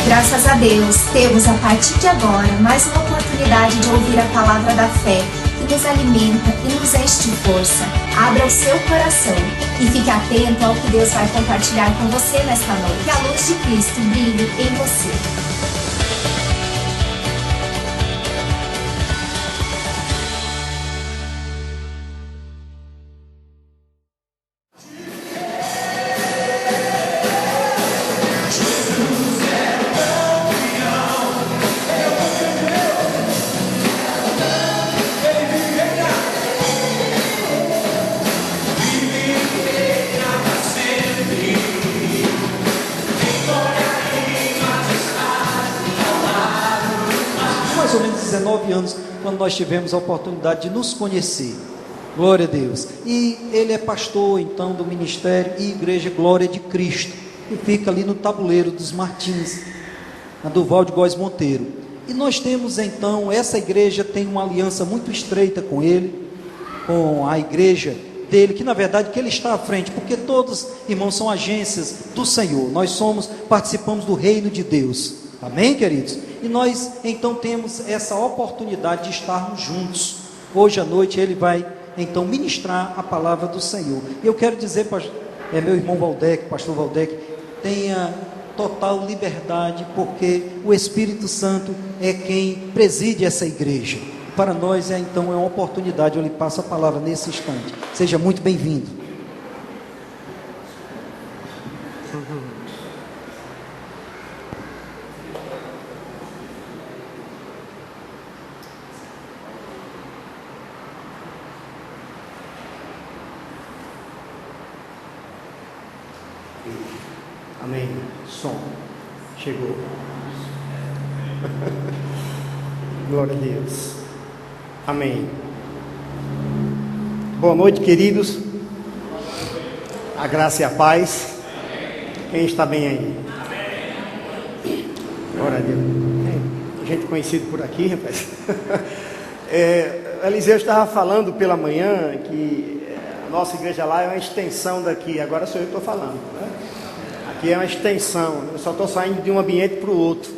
Graças a Deus, temos a partir de agora mais uma oportunidade de ouvir a palavra da fé, que nos alimenta e nos enche de força. Abra o seu coração e fique atento ao que Deus vai compartilhar com você nesta noite. Que a luz de Cristo brilhe em você. Mais ou menos 19 anos, quando nós tivemos a oportunidade de nos conhecer. Glória a Deus. E ele é pastor, então, do Ministério e Igreja Glória de Cristo, que fica ali no Tabuleiro dos Martins, na Duval de Góes Monteiro. E nós temos, então, essa igreja tem uma aliança muito estreita com ele, com a igreja dele, que na verdade que ele está à frente, porque todos, irmãos, são agências do Senhor. Nós participamos do reino de Deus. Amém, queridos? E nós então temos essa oportunidade de estarmos juntos. Hoje à noite ele vai então ministrar a palavra do Senhor. E eu quero dizer para meu irmão Valdec, pastor Valdec, tenha total liberdade, porque o Espírito Santo é quem preside essa igreja. Para nós então é uma oportunidade, eu lhe passo a palavra nesse instante. Seja muito bem-vindo. Amém. Som. Chegou. Glória a Deus. Amém. Boa noite, queridos. A graça e a paz. Quem está bem aí? Glória a Deus. Tem gente conhecida por aqui, rapaz. Eliseu estava falando pela manhã que a nossa igreja lá é uma extensão daqui. Agora sou eu que estou falando, né? Aqui é uma extensão. Eu só estou saindo de um ambiente para o outro,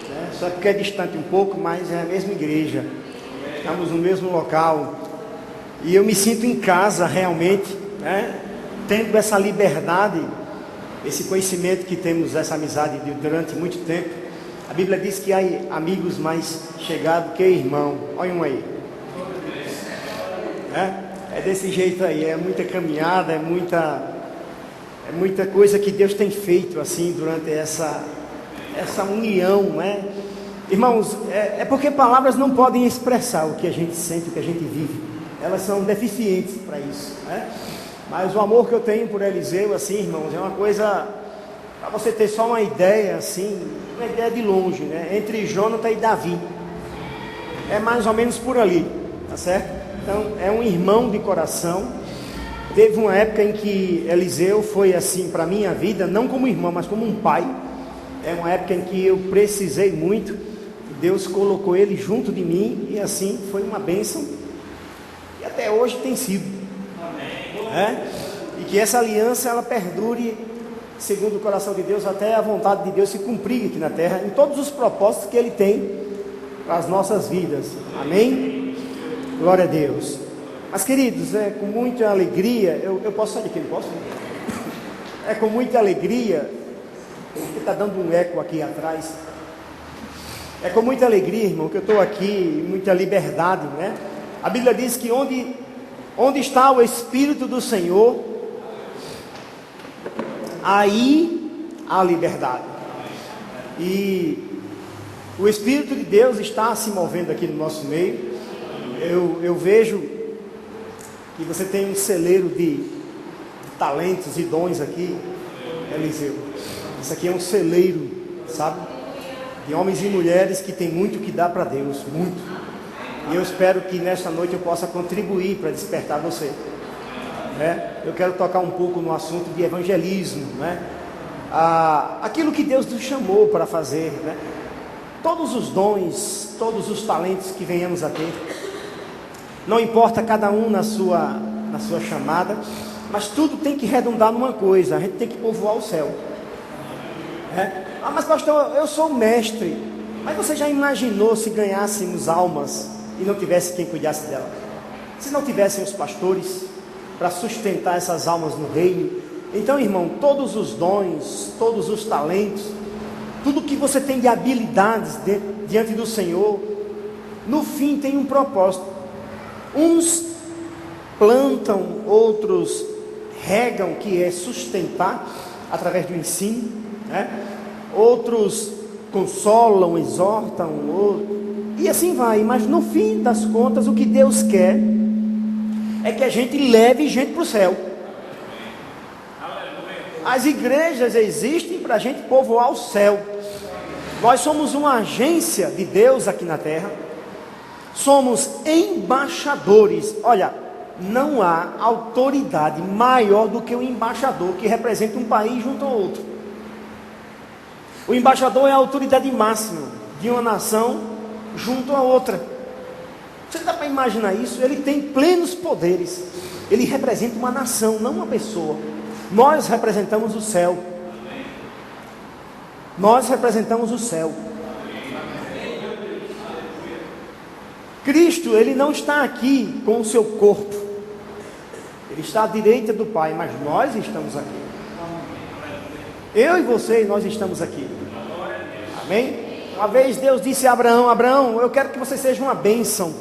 né? Só porque é distante um pouco, mas é a mesma igreja. Estamos no mesmo local. E eu me sinto em casa realmente, né? Tendo essa liberdade, esse conhecimento que temos, essa amizade durante muito tempo. A Bíblia diz que há amigos mais chegados que irmão. Olha um aí. É desse jeito aí, é muita caminhada, é muita coisa que Deus tem feito assim durante essa união, né? Irmãos, é porque palavras não podem expressar o que a gente sente, o que a gente vive. Elas são deficientes para isso, né? Mas o amor que eu tenho por Eliseu, assim, irmãos, é uma coisa para você ter só uma ideia, assim, uma ideia de longe, né? Entre Jonathan e Davi, é mais ou menos por ali, tá certo? Então, é um irmão de coração. Teve uma época em que Eliseu foi assim para a minha vida, não como irmão, mas como um pai. É uma época em que eu precisei muito. Deus colocou ele junto de mim e assim foi uma bênção. E até hoje tem sido. E que essa aliança ela perdure segundo o coração de Deus, até a vontade de Deus se cumprir aqui na terra, em todos os propósitos que Ele tem para as nossas vidas. Amém? Glória a Deus. Mas queridos, com muita alegria, eu posso sair daqui, não posso? É com muita alegria, porque está dando um eco aqui atrás. É com muita alegria, irmão, que eu estou aqui, muita liberdade, né? A Bíblia diz que onde está o Espírito do Senhor, aí há liberdade. E o Espírito de Deus está se movendo aqui no nosso meio. Eu vejo que você tem um celeiro de talentos e dons aqui, Eliseu. Isso aqui é um celeiro, sabe? De homens e mulheres que tem muito que dar para Deus, muito. E eu espero que nesta noite eu possa contribuir para despertar você. Eu quero tocar um pouco no assunto de evangelismo, né? Aquilo que Deus nos chamou para fazer, né? Todos os dons, todos os talentos que venhamos a ter, não importa cada um na sua chamada, mas tudo tem que redundar numa coisa: a gente tem que povoar o céu. Ah, mas pastor, eu sou mestre. Mas você já imaginou se ganhássemos almas e não tivesse quem cuidasse dela? Se não tivessem os pastores para sustentar essas almas no reino? Então, irmão, todos os dons, todos os talentos, tudo que você tem de habilidades diante do Senhor, no fim tem um propósito. Uns plantam, outros regam, que é sustentar através do ensino, outros consolam, exortam, e assim vai. Mas no fim das contas, o que Deus quer é que a gente leve gente para o céu. As igrejas existem para a gente povoar o céu. Nós somos uma agência de Deus aqui na terra. Somos embaixadores. Olha, não há autoridade maior do que o embaixador que representa um país junto ao outro. O embaixador é a autoridade máxima de uma nação junto a outra. Você dá para imaginar isso? Ele tem plenos poderes. Ele representa uma nação, não uma pessoa. Nós representamos o céu. Nós representamos o céu. Cristo, ele não está aqui com o seu corpo. Ele está à direita do Pai, mas nós estamos aqui. Eu e você, nós estamos aqui. Amém? Uma vez Deus disse a Abraão: Abraão, eu quero que você seja uma bênção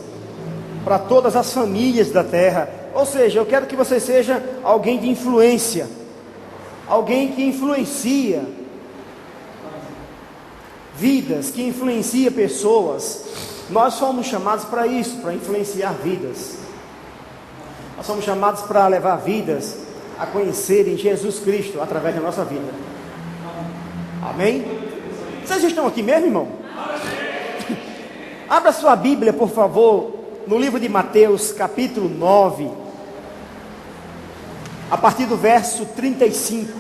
para todas as famílias da terra. Ou seja, eu quero que você seja alguém de influência, alguém que influencia vidas, que influencia pessoas. Nós somos chamados para isso, para influenciar vidas. Nós somos chamados para levar vidas a conhecerem Jesus Cristo através da nossa vida. Amém? Vocês estão aqui mesmo, irmão? Abra sua Bíblia, por favor, no livro de Mateus, capítulo 9, a partir do verso 35.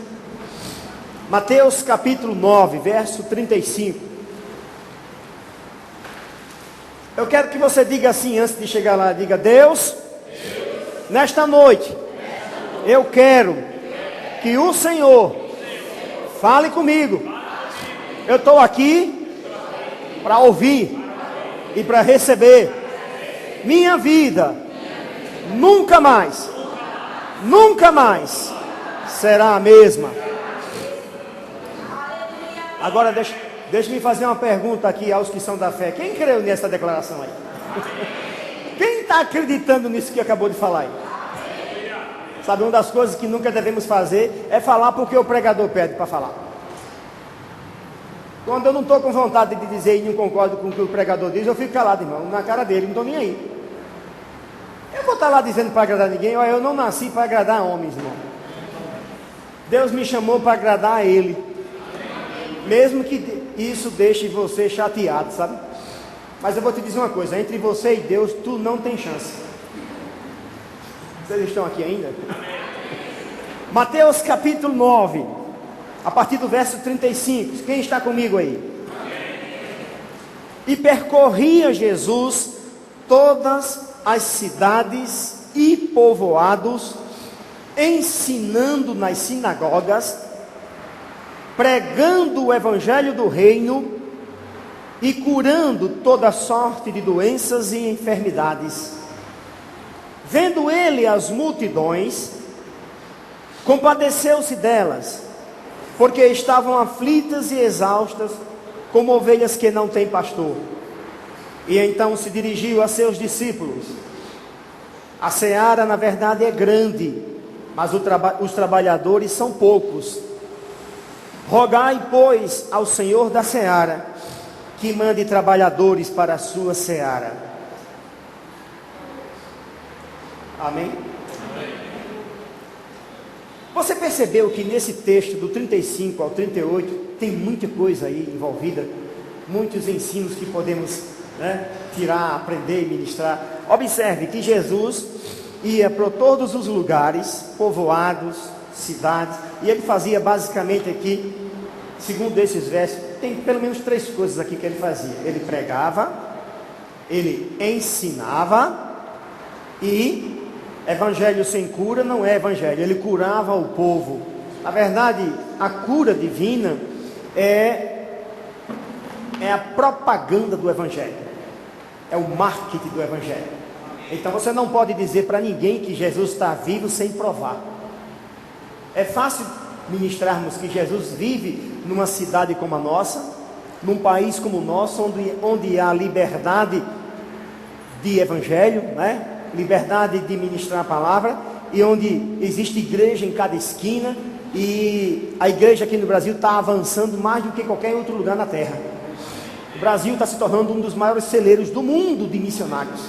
Mateus, capítulo 9, verso 35. Eu quero que você diga assim, antes de chegar lá, diga: Deus, nesta noite, eu quero que o Senhor fale comigo. Eu estou aqui para ouvir e para receber. Minha vida nunca mais será a mesma. Agora deixa-me fazer uma pergunta aqui aos que são da fé. Quem creu nessa declaração aí? Quem está acreditando nisso que acabou de falar aí? Sabe, uma das coisas que nunca devemos fazer é falar porque o pregador pede para falar. Quando eu não estou com vontade de dizer e não concordo com o que o pregador diz, eu fico calado, irmão, na cara dele, não estou nem aí. Eu vou estar lá dizendo para agradar ninguém. Olha, eu não nasci para agradar homens, irmão. Deus me chamou para agradar a Ele. Mesmo que isso deixe você chateado, sabe? Mas eu vou te dizer uma coisa: entre você e Deus, tu não tem chance. Vocês estão aqui ainda? Mateus capítulo 9, a partir do verso 35. Quem está comigo aí? E percorria Jesus todas as cidades e povoados, ensinando nas sinagogas, pregando o evangelho do reino e curando toda sorte de doenças e enfermidades. Vendo ele as multidões, compadeceu-se delas, porque estavam aflitas e exaustas, como ovelhas que não têm pastor. E então se dirigiu a seus discípulos: a seara, na verdade, é grande, mas os trabalhadores são poucos. Rogai, pois, ao Senhor da seara, que mande trabalhadores para a sua seara. Amém? Você percebeu que nesse texto do 35 ao 38 tem muita coisa aí envolvida, muitos ensinos que podemos tirar, aprender e ministrar. Observe que Jesus ia para todos os lugares, povoados, cidades, e ele fazia basicamente aqui, segundo esses versos, tem pelo menos 3 coisas aqui que ele fazia. Ele pregava, ele ensinava, e evangelho sem cura não é evangelho. Ele curava o povo. Na verdade, a cura divina é a propaganda do Evangelho, é o marketing do Evangelho. Então você não pode dizer para ninguém que Jesus está vivo sem provar. É fácil ministrarmos que Jesus vive numa cidade como a nossa, num país como o nosso, onde há liberdade de Evangelho, né? Liberdade de ministrar a palavra, e onde existe igreja em cada esquina, e a igreja aqui no Brasil está avançando mais do que qualquer outro lugar na terra. O Brasil está se tornando um dos maiores celeiros do mundo de missionários.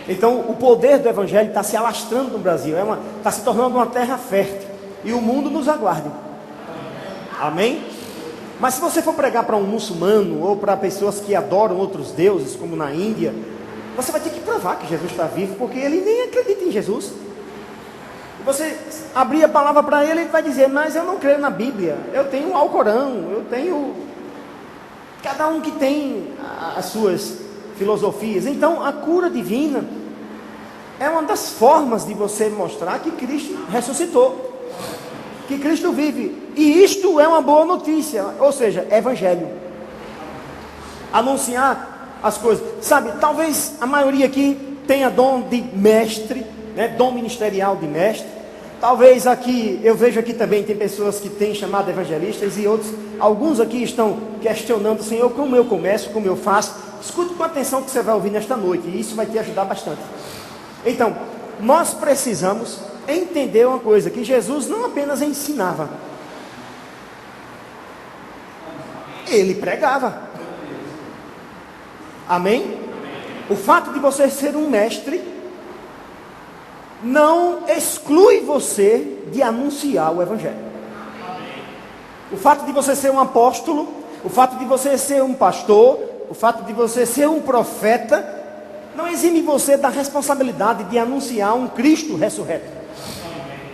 Então o poder do Evangelho está se alastrando no Brasil, está se tornando uma terra fértil, e o mundo nos aguarda. Amém? Mas se você for pregar para um muçulmano, ou para pessoas que adoram outros deuses, como na Índia, você vai ter que provar que Jesus está vivo, porque ele nem acredita em Jesus. Você abrir a palavra para ele, ele vai dizer: mas eu não creio na Bíblia, eu tenho o Alcorão, eu tenho... Cada um que tem as suas filosofias. Então a cura divina é uma das formas de você mostrar que Cristo ressuscitou, que Cristo vive. E isto é uma boa notícia, ou seja, Evangelho. Anunciar as coisas. Sabe, talvez a maioria aqui tenha dom de mestre, né? Dom ministerial de mestre. Talvez aqui, eu vejo aqui também, tem pessoas que têm chamado evangelistas, e outros, alguns aqui estão questionando: Senhor, como eu começo, como eu faço? Escute com atenção o que você vai ouvir nesta noite, e isso vai te ajudar bastante. Então, nós precisamos entender uma coisa, que Jesus não apenas ensinava, ele pregava. Amém? O fato de você ser um mestre não exclui você de anunciar o Evangelho. O fato de você ser um apóstolo, o fato de você ser um pastor, o fato de você ser um profeta, não exime você da responsabilidade de anunciar um Cristo ressurreto,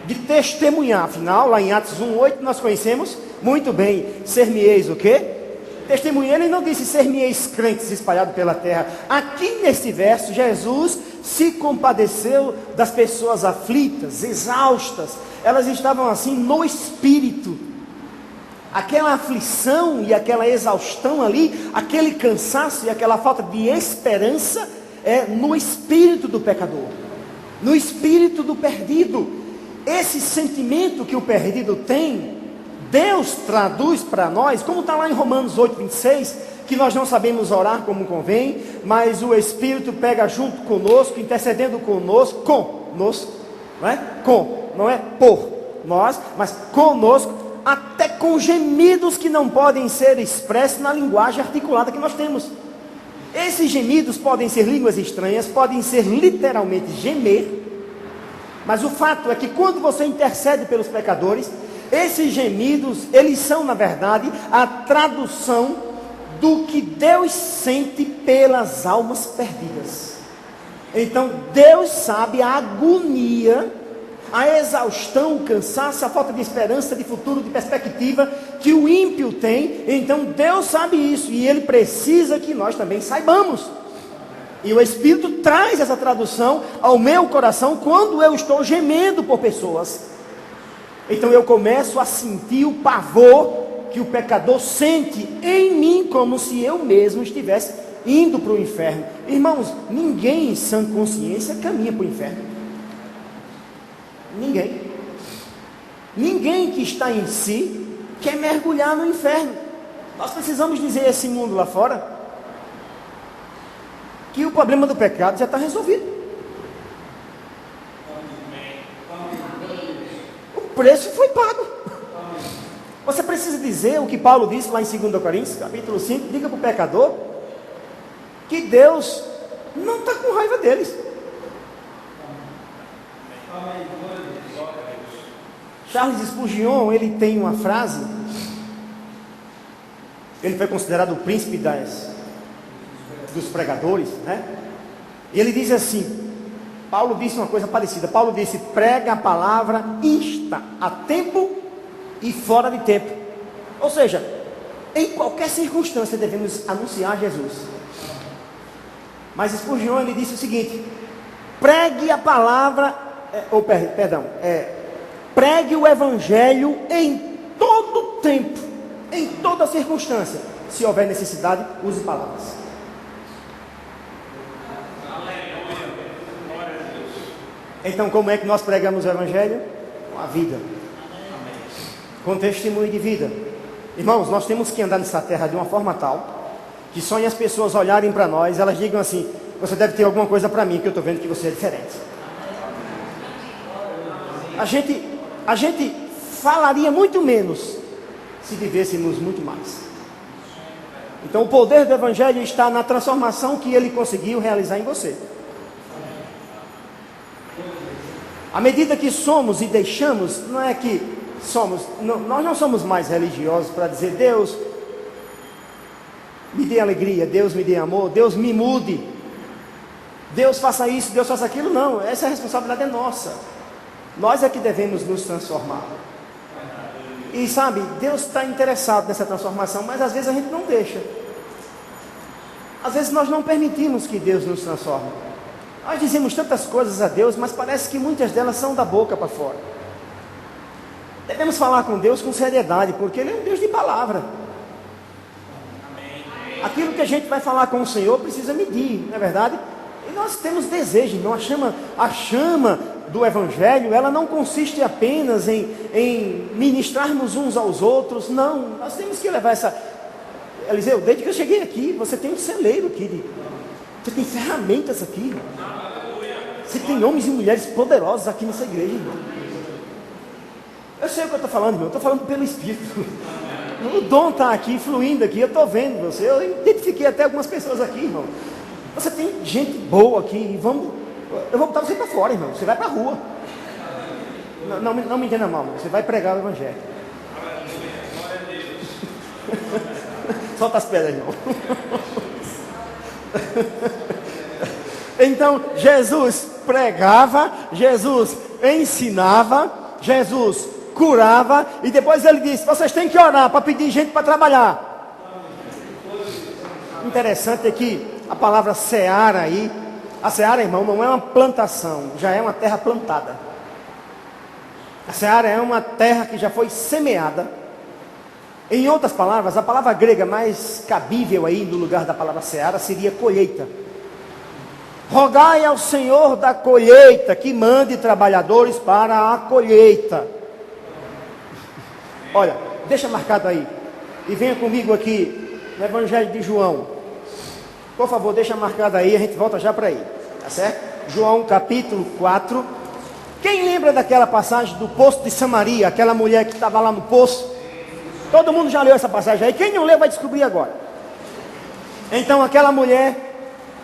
de testemunhar. Afinal, lá em Atos 1:8 nós conhecemos muito bem: ser-me-eis o quê? Testemunha. Ele não disse: ser-me-eis crentes espalhados pela terra. Aqui nesse verso, Jesus se compadeceu das pessoas aflitas, exaustas. Elas estavam assim no espírito. Aquela aflição e aquela exaustão ali, aquele cansaço e aquela falta de esperança, é no espírito do pecador, no espírito do perdido. Esse sentimento que o perdido tem, Deus traduz para nós, como está lá em Romanos 8:26, que nós não sabemos orar como convém, mas o Espírito pega junto conosco, intercedendo conosco, não é? Não é por nós, mas conosco, até com gemidos que não podem ser expressos na linguagem articulada que nós temos. Esses gemidos podem ser línguas estranhas, podem ser literalmente gemer, mas o fato é que quando você intercede pelos pecadores, esses gemidos, eles são na verdade a tradução do que Deus sente pelas almas perdidas. Então Deus sabe a agonia, a exaustão, o cansaço, a falta de esperança, de futuro, de perspectiva que o ímpio tem. Então Deus sabe isso, e Ele precisa que nós também saibamos. E o Espírito traz essa tradução ao meu coração quando eu estou gemendo por pessoas. Então eu começo a sentir o pavor que o pecador sente em mim, como se eu mesmo estivesse indo para o inferno. Irmãos, ninguém em sã consciência caminha para o inferno. Ninguém que está em si quer mergulhar no inferno. Nós precisamos dizer a esse mundo lá fora que o problema do pecado já está resolvido. O preço foi pago. Você precisa dizer o que Paulo disse lá em 2 Coríntios, capítulo 5, diga para o pecador que Deus não está com raiva deles. Charles Spurgeon, ele tem uma frase, ele foi considerado o príncipe dos pregadores, né? E ele diz assim, Paulo disse uma coisa parecida, Paulo disse: prega a palavra insta, a tempo e fora de tempo. Ou seja, em qualquer circunstância devemos anunciar Jesus. Mas Spurgeon, ele disse o seguinte: pregue a palavra, pregue o Evangelho em todo tempo, em toda toda circunstância. Se houver necessidade, use palavras. Então, como é que nós pregamos o Evangelho? Com a vida, com testemunho de vida. Irmãos, nós temos que andar nessa terra de uma forma tal que só as pessoas olharem para nós, elas digam assim: você deve ter alguma coisa para mim, que eu estou vendo que você é diferente. A gente falaria muito menos se vivêssemos muito mais. Então o poder do Evangelho está na transformação que ele conseguiu realizar em você. À medida que somos e deixamos, não é que somos, nós não somos mais religiosos para dizer: Deus me dê alegria, Deus me dê amor, Deus me mude, Deus faça isso, Deus faça aquilo. Não, essa responsabilidade é nossa. Nós é que devemos nos transformar. E sabe, Deus está interessado nessa transformação, mas às vezes a gente não deixa. Às vezes nós não permitimos que Deus nos transforme. Nós dizemos tantas coisas a Deus, mas parece que muitas delas são da boca para fora. Devemos falar com Deus com seriedade, porque Ele é um Deus de palavra. Aquilo que a gente vai falar com o Senhor precisa medir, não é verdade? E nós temos desejo, não? A chama do Evangelho, ela não consiste apenas em ministrarmos uns aos outros. Não, nós temos que levar essa... Eliseu, desde que eu cheguei aqui, você tem um celeiro aqui, você tem ferramentas aqui, você tem homens e mulheres poderosos aqui nessa igreja, irmão. Eu sei o que eu estou falando, irmão, eu estou falando pelo Espírito. O dom está aqui, fluindo aqui, eu estou vendo você, eu identifiquei até algumas pessoas aqui, irmão. Você tem gente boa aqui, eu vou botar você para fora, irmão, você vai para a rua. Não me entenda mal, irmão. Você vai pregar o Evangelho. Solta as pedras, irmão. Então, Jesus pregava, Jesus ensinava, Jesus curava, e depois ele disse: vocês têm que orar para pedir gente para trabalhar. Interessante é que a palavra seara aí, a seara, irmão, não é uma plantação, já é uma terra plantada. A seara é uma terra que já foi semeada. Em outras palavras, a palavra grega mais cabível aí no lugar da palavra seara seria colheita. Rogai ao Senhor da colheita que mande trabalhadores para a colheita. Olha, deixa marcado aí. E venha comigo aqui no Evangelho de João. Por favor, deixa marcado aí, a gente volta já para aí. Tá certo? João capítulo 4. Quem lembra daquela passagem do poço de Samaria? Aquela mulher que estava lá no poço. Todo mundo já leu essa passagem aí. Quem não leu vai descobrir agora. Então aquela mulher,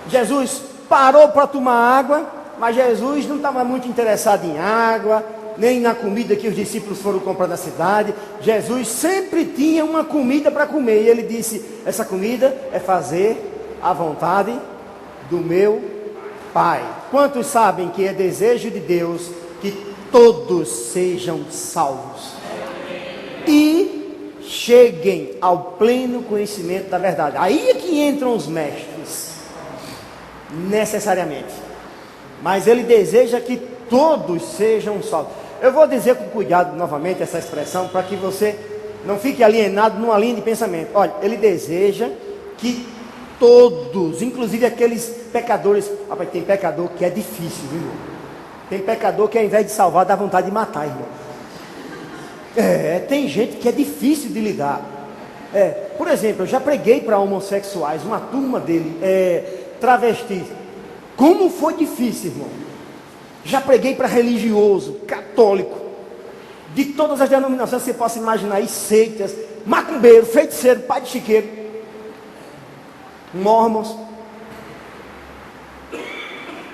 Jesus parou para tomar água, mas Jesus não estava muito interessado em água, nem na comida que os discípulos foram comprar na cidade. Jesus sempre tinha uma comida para comer, e ele disse: essa comida é fazer a vontade do meu Pai. Quantos sabem que é desejo de Deus que todos sejam salvos e cheguem ao pleno conhecimento da verdade? Aí é que entram os mestres, necessariamente. Mas ele deseja que todos sejam salvos. Eu vou dizer com cuidado novamente essa expressão, para que você não fique alienado numa linha de pensamento. Olha, ele deseja que todos, inclusive aqueles pecadores. Rapaz, tem pecador que é difícil, viu, irmão? Tem pecador que ao invés de salvar dá vontade de matar, irmão. Tem gente que é difícil de lidar. Por exemplo, eu já preguei para homossexuais, uma turma dele, travestis. Como foi difícil, irmão. Já preguei para religioso, católico, de todas as denominações que você possa imaginar aí, seitas, macumbeiro, feiticeiro, pai de chiqueiro, mormons.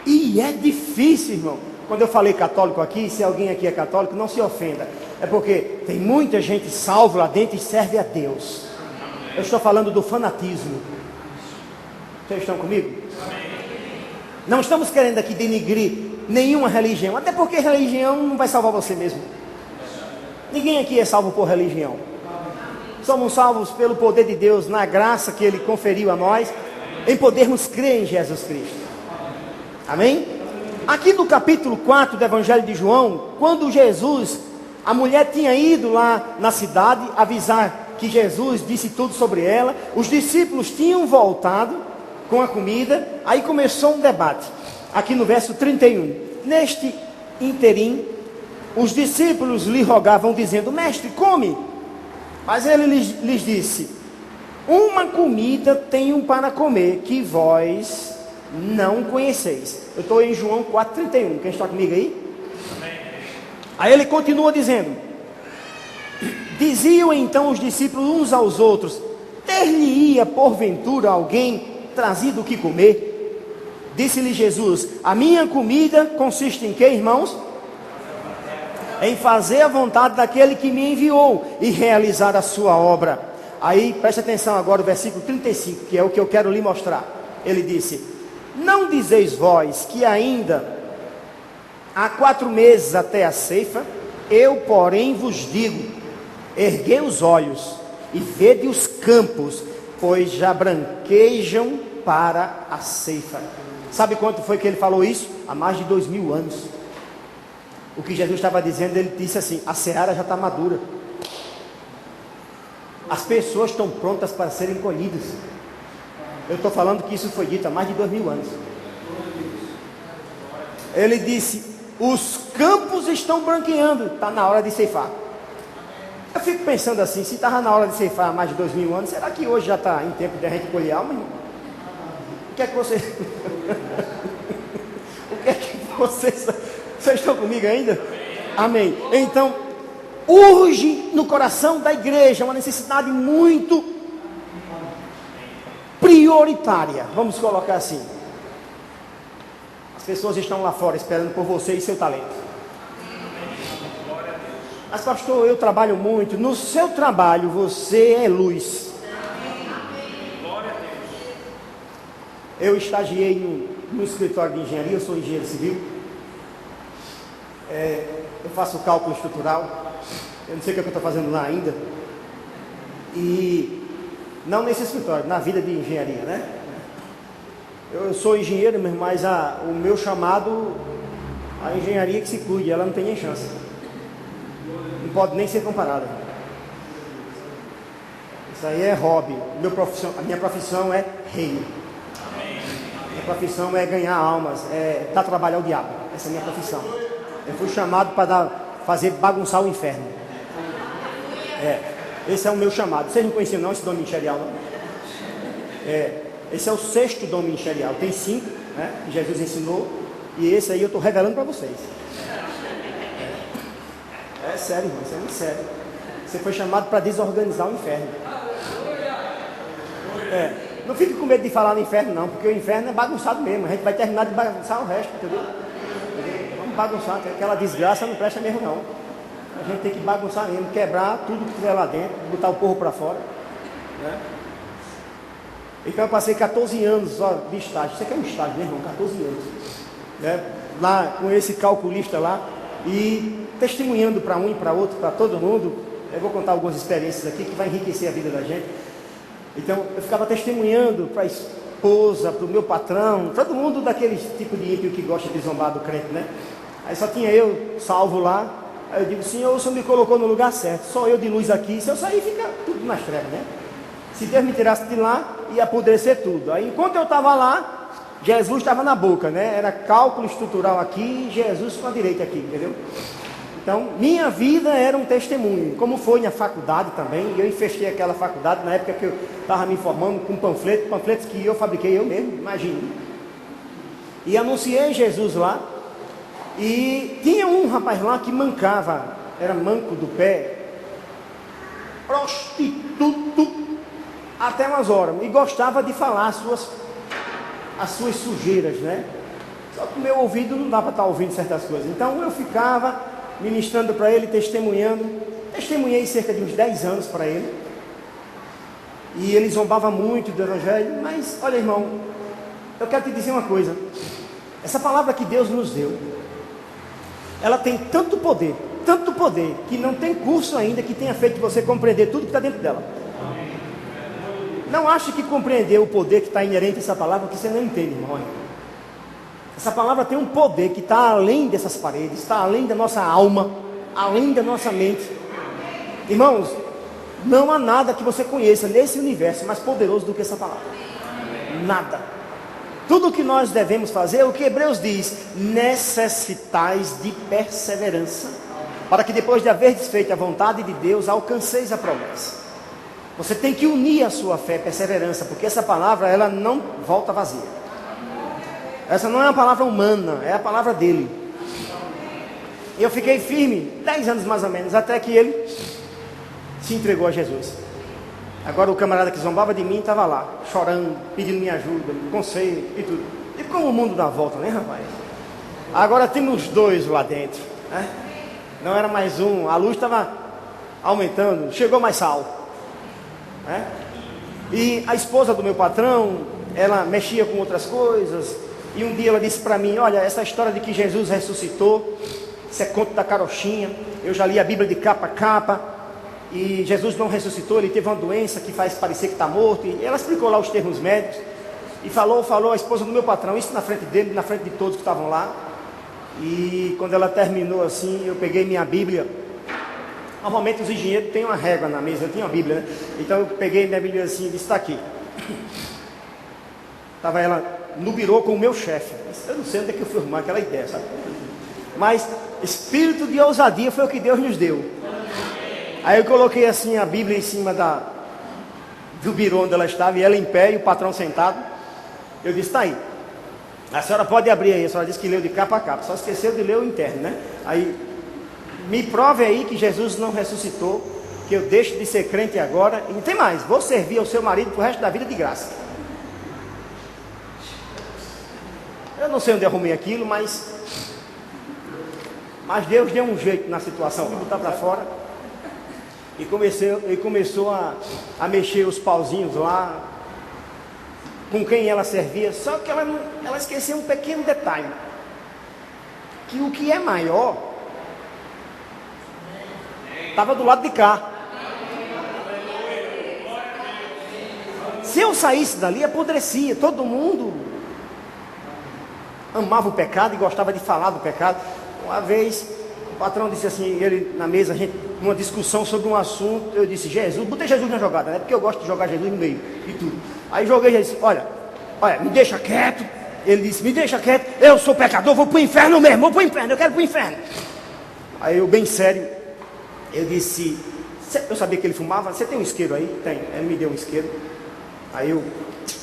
E é difícil, irmão. Quando eu falei católico aqui, se alguém aqui é católico, não se ofenda. É porque tem muita gente salva lá dentro e serve a Deus. Eu estou falando do fanatismo. Vocês estão comigo? Não estamos querendo aqui denigrir nenhuma religião, até porque religião não vai salvar você mesmo. Ninguém aqui é salvo por religião. Somos salvos pelo poder de Deus, na graça que Ele conferiu a nós, em podermos crer em Jesus Cristo. Amém? Aqui no capítulo 4 do Evangelho de João, quando Jesus, a mulher tinha ido lá na cidade avisar que Jesus disse tudo sobre ela. Os discípulos tinham voltado com a comida, aí começou um debate, aqui no verso 31. Neste interim, os discípulos lhe rogavam, dizendo: mestre, come. Mas ele lhes disse: uma comida tenho para comer, que vós não conheceis. Eu estou em João 4,31, quem está comigo aí? Amém. Aí ele continua dizendo: diziam então os discípulos uns aos outros: ter-lhe-ia porventura alguém trazido o que comer? Disse-lhe Jesus: a minha comida consiste em quê, irmãos? Em fazer a vontade daquele que me enviou e realizar a sua obra. Aí preste atenção agora o versículo 35, que é o que eu quero lhe mostrar. Ele disse: não dizeis vós que ainda há 4 meses até a ceifa? Eu porém vos digo: erguei os olhos e vede os campos, pois já branquejam para a ceifa. Sabe quanto foi que ele falou isso? Há mais de 2000 anos. O que Jesus estava dizendo, ele disse assim: a seara já está madura, as pessoas estão prontas para serem colhidas. Eu estou falando que isso foi dito há mais de 2000 anos. Ele disse: os campos estão branqueando, está na hora de ceifar. Eu fico pensando assim, se estava na hora de ceifar há mais de 2000 anos, será que hoje já está em tempo de a gente colher alma, irmão? O que é que você... o que é que vocês estão comigo ainda? Amém. Então, urge no coração da igreja uma necessidade muito prioritária, vamos colocar assim. As pessoas estão lá fora esperando por você e seu talento. Mas pastor, eu trabalho muito. No seu trabalho você é luz. Eu estagiei no escritório de engenharia, eu sou engenheiro civil. Eu faço cálculo estrutural. Eu não sei o que eu estou fazendo lá ainda. E não nesse escritório, na vida de engenharia, né? Eu sou engenheiro, mas o meu chamado, a engenharia que se cuide, ela não tem nem chance. Não pode nem ser comparada. Isso aí é hobby. A minha profissão é reino. Minha profissão é ganhar almas, é dar trabalho ao diabo. Essa é a minha profissão. Eu fui chamado para fazer bagunçar o inferno. Esse é o meu chamado. Vocês não conheciam não esse dom ministerial, não? Esse é o 6º dom ministerial. Tem 5, né, que Jesus ensinou. E esse aí eu estou revelando para vocês. É sério, irmão, isso é muito sério. Você foi chamado para desorganizar o inferno. Não fique com medo de falar no inferno não, porque o inferno é bagunçado mesmo. A gente vai terminar de bagunçar o resto, entendeu? Vamos bagunçar, aquela desgraça não presta mesmo não. A gente tem que bagunçar mesmo, quebrar tudo que tiver lá dentro, botar o porro para fora, né? Então eu passei 14 anos só de estágio. Isso aqui é um estágio, né, irmão? 14 anos, né? Lá com esse calculista lá, e testemunhando para um e para outro, para todo mundo. Eu vou contar algumas experiências aqui que vai enriquecer a vida da gente. Então eu ficava testemunhando para a esposa, para o meu patrão, todo mundo daquele tipo de ímpio que gosta de zombar do crente, né? Aí só tinha eu salvo lá. Aí eu digo: Senhor, o Senhor me colocou no lugar certo, só eu de luz aqui. Se eu sair, fica tudo nas trevas, né? Se Deus me tirasse de lá, ia apodrecer tudo. Aí enquanto eu estava lá, Jesus estava na boca, né? Era cálculo estrutural aqui e Jesus com a direita aqui, entendeu? Então, minha vida era um testemunho, como foi na faculdade também. Eu infestei aquela faculdade na época que eu estava me formando com panfletos que eu fabriquei eu mesmo, imagine. E anunciei Jesus lá. E tinha um rapaz lá que mancava, era manco do pé, prostituto até umas horas, e gostava de falar as suas sujeiras, né? Só que o meu ouvido não dá para estar ouvindo certas coisas. Então eu ficava ministrando para ele, testemunhei cerca de uns 10 anos para ele, e ele zombava muito do evangelho. Mas olha, irmão, eu quero te dizer uma coisa: essa palavra que Deus nos deu, ela tem tanto poder, que não tem curso ainda que tenha feito você compreender tudo que está dentro dela. Não ache que compreender o poder que está inerente a essa palavra, que você não entende, irmão. Essa palavra tem um poder que está além dessas paredes, está além da nossa alma, além da nossa mente. Irmãos, Não há nada que você conheça nesse universo mais poderoso do que essa palavra. Nada. Tudo o que nós devemos fazer é o que Hebreus diz: necessitais de perseverança, para que depois de haver desfeito a vontade de Deus, alcanceis a promessa. Você tem que unir a sua fé, perseverança, porque essa palavra, ela não volta vazia. Essa não é uma palavra humana, é a palavra dele. E eu fiquei firme 10 anos mais ou menos, até que ele se entregou a Jesus. Agora o camarada que zombava de mim estava lá, chorando, pedindo minha ajuda, conselho e tudo. E como o mundo dá volta, né, rapaz? Agora temos 2 lá dentro, né? Não era mais um, a luz estava aumentando, chegou mais sal, né? E a esposa do meu patrão, ela mexia com outras coisas. E um dia ela disse para mim: olha, essa história de que Jesus ressuscitou, isso é conto da carochinha. Eu já li a Bíblia de capa a capa, e Jesus não ressuscitou, ele teve uma doença que faz parecer que está morto. E ela explicou lá os termos médicos, e falou a esposa do meu patrão, isso na frente dele, na frente de todos que estavam lá. E quando ela terminou assim, eu peguei minha Bíblia. Normalmente os engenheiros têm uma régua na mesa, eu tinha uma Bíblia, né? Então eu peguei minha Bíblia assim e disse: está aqui. Estava ela no birô com o meu chefe. Eu não sei onde é que eu fui arrumar aquela ideia, sabe? Mas espírito de ousadia foi o que Deus nos deu. Aí eu coloquei assim a Bíblia em cima do birô onde ela estava, e ela em pé e o patrão sentado. Eu disse: está aí, a senhora pode abrir aí. A senhora disse que leu de capa a capa, só esqueceu de ler o interno, né? Aí, me prove aí que Jesus não ressuscitou, que eu deixo de ser crente agora. E não tem mais, vou servir ao seu marido pro resto da vida de graça. Eu não sei onde arrumei aquilo, mas Deus deu um jeito na situação. Fui botar para fora e começou a mexer os pauzinhos lá com quem ela servia. Só que ela esqueceu um pequeno detalhe, que o que é maior estava do lado de cá. Se eu saísse dali, apodrecia. Todo mundo amava o pecado e gostava de falar do pecado. Uma vez o patrão disse assim, ele na mesa, a gente, uma discussão sobre um assunto. Eu disse: Jesus, botei Jesus na jogada, né? Porque eu gosto de jogar Jesus no meio e tudo. Aí joguei e disse: olha, me deixa quieto. Ele disse: me deixa quieto, eu sou pecador, vou pro inferno mesmo, vou pro inferno, eu quero pro inferno. Aí eu, bem sério, eu disse, eu sabia que ele fumava: você tem um isqueiro aí? Tem. Ele me deu um isqueiro. Aí eu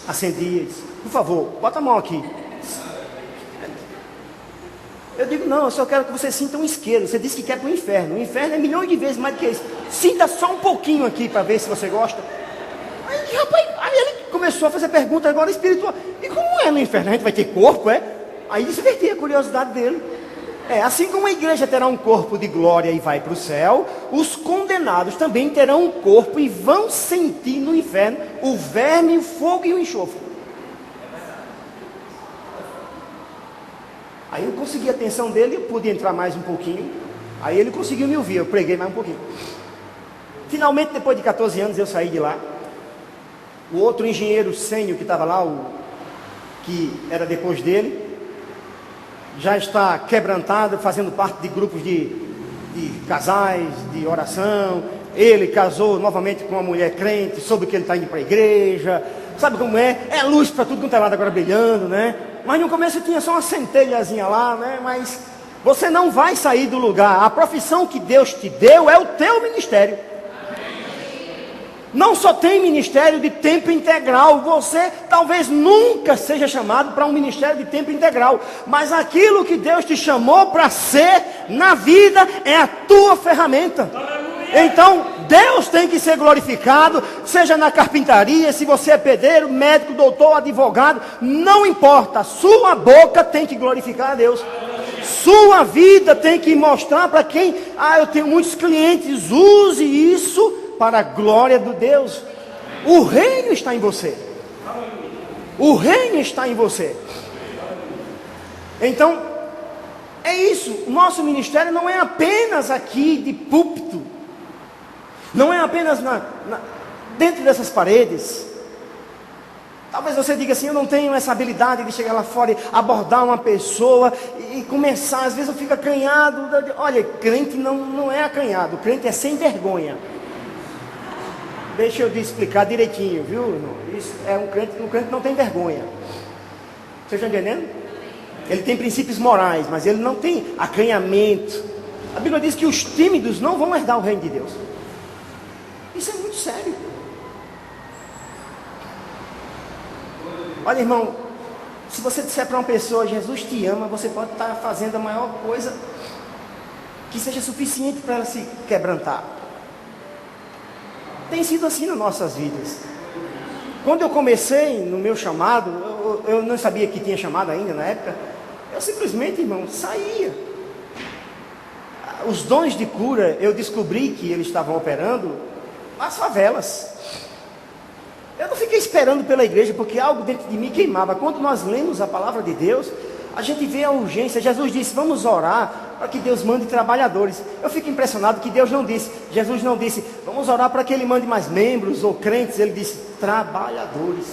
acendi e disse: por favor, bota a mão aqui. Eu digo: não, eu só quero que você sinta um isqueiro. Você disse que quer para o inferno. O inferno é milhões de vezes mais do que isso. Sinta só um pouquinho aqui para ver se você gosta. Aí, rapaz, aí ele começou a fazer pergunta agora espiritual. E como é no inferno? A gente vai ter corpo, é? Aí despertei a curiosidade dele. Assim como a igreja terá um corpo de glória e vai para o céu, os condenados também terão um corpo e vão sentir no inferno o verme, o fogo e o enxofre. Aí eu consegui a atenção dele, eu pude entrar mais um pouquinho. Aí ele conseguiu me ouvir, eu preguei mais um pouquinho. Finalmente, depois de 14 anos, eu saí de lá. O outro engenheiro sênior que estava lá, que era depois dele, já está quebrantado, fazendo parte de grupos de casais, de oração. Ele casou novamente com uma mulher crente, soube que ele está indo para a igreja. Sabe como é? É luz para tudo quanto é lado agora brilhando, né? Mas no começo tinha só uma centelhazinha lá, né? Mas você não vai sair do lugar. A profissão que Deus te deu é o teu ministério. Não só tem ministério de tempo integral. Você talvez nunca seja chamado para um ministério de tempo integral. Mas aquilo que Deus te chamou para ser na vida é a tua ferramenta. Então, Deus tem que ser glorificado, seja na carpintaria, se você é pedreiro, médico, doutor, advogado, não importa, sua boca tem que glorificar a Deus. Sua vida tem que mostrar para quem, eu tenho muitos clientes, use isso para a glória de Deus. O reino está em você. O reino está em você. Então, é isso, o nosso ministério não é apenas aqui de púlpito. Não é apenas dentro dessas paredes. Talvez você diga assim: eu não tenho essa habilidade de chegar lá fora e abordar uma pessoa e começar. Às vezes eu fico acanhado. Olha, crente não é acanhado, crente é sem vergonha. deixa eu te explicar direitinho, viu, irmão? Isso é um crente não tem vergonha. Vocês estão entendendo? Ele tem princípios morais, mas ele não tem acanhamento. A Bíblia diz que os tímidos não vão herdar o reino de Deus. Isso é muito sério. Olha, irmão, se você disser para uma pessoa, Jesus te ama, você pode estar fazendo a maior coisa que seja suficiente para ela se quebrantar. Tem sido assim nas nossas vidas. Quando eu comecei no meu chamado, eu não sabia que tinha chamado ainda na época, eu simplesmente, irmão, saía. Os dons de cura, eu descobri que eles estavam operando nas favelas. Eu não fiquei esperando pela igreja, porque algo dentro de mim queimava. Quando nós lemos a palavra de Deus, a gente vê a urgência. Jesus disse, vamos orar para que Deus mande trabalhadores. Eu fico impressionado que Deus não disse, Jesus não disse, vamos orar para que Ele mande mais membros ou crentes. Ele disse, trabalhadores.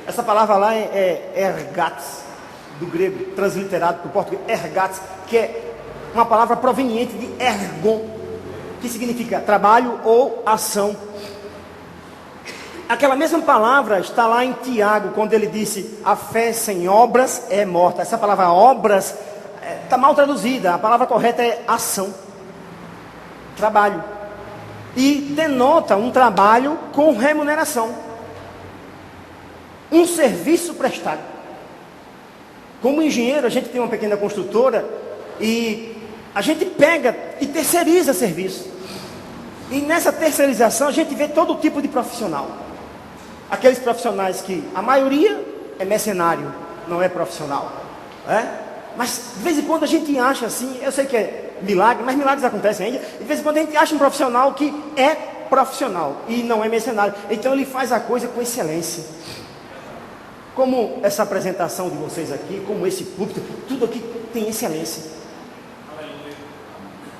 Essa palavra lá é ergates, do grego, transliterado para o português, ergates, que é uma palavra proveniente de ergon, que significa trabalho ou ação. Aquela mesma palavra está lá em Tiago, quando ele disse, a fé sem obras é morta. Essa palavra obras está mal traduzida, a palavra correta é ação, trabalho, e denota um trabalho com remuneração, um serviço prestado. Como engenheiro, a gente tem uma pequena construtora e a gente pega e terceiriza serviço, e nessa terceirização a gente vê todo tipo de profissional. Aqueles profissionais que a maioria é mercenário, não é profissional, mas de vez em quando a gente acha assim, eu sei que é milagre, mas milagres acontecem ainda. De vez em quando a gente acha um profissional que é profissional e não é mercenário, então ele faz a coisa com excelência. Como essa apresentação de vocês aqui, como esse púlpito, tudo aqui tem excelência.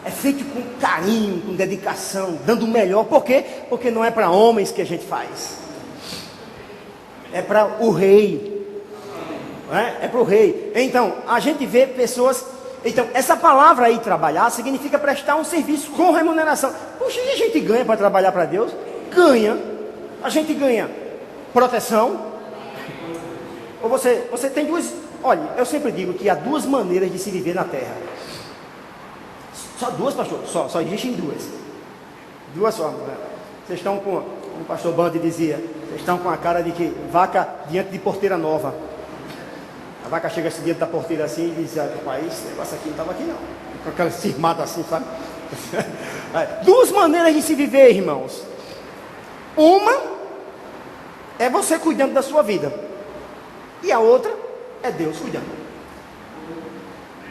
É feito com carinho, com dedicação, dando o melhor. Por quê? Porque não é para homens que a gente faz, é para o rei. É para o rei. Então, a gente vê pessoas. Então, essa palavra aí, trabalhar, significa prestar um serviço com remuneração. Puxa, e a gente ganha para trabalhar para Deus? Ganha. A gente ganha proteção. Ou você tem duas. Olha, eu sempre digo que há duas maneiras de se viver na terra. Só duas, pastor? Só existem duas. Duas formas. Né? Vocês estão com, como o pastor Bandi dizia, vocês estão com a cara de que vaca diante de porteira nova. A vaca chega assim diante da porteira assim e diz, rapaz, esse negócio aqui não estava aqui não. Com aquela cirmada assim, sabe? Duas maneiras de se viver, irmãos. Uma é você cuidando da sua vida. E a outra é Deus cuidando.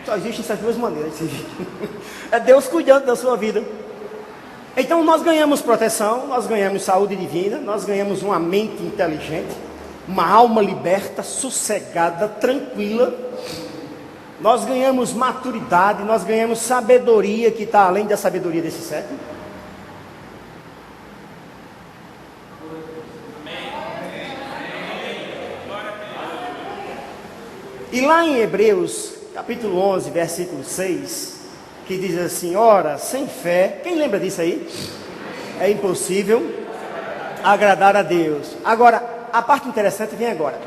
Só existem essas duas maneiras de se viver. É Deus cuidando da sua vida. Então nós ganhamos proteção, nós ganhamos saúde divina, nós ganhamos uma mente inteligente, uma alma liberta, sossegada, tranquila. Nós ganhamos maturidade, nós ganhamos sabedoria, que está além da sabedoria desse século. E lá em Hebreus, capítulo 11, versículo 6, que diz assim, ora, sem fé, quem lembra disso aí? É impossível agradar a Deus. Agora, a parte interessante vem agora.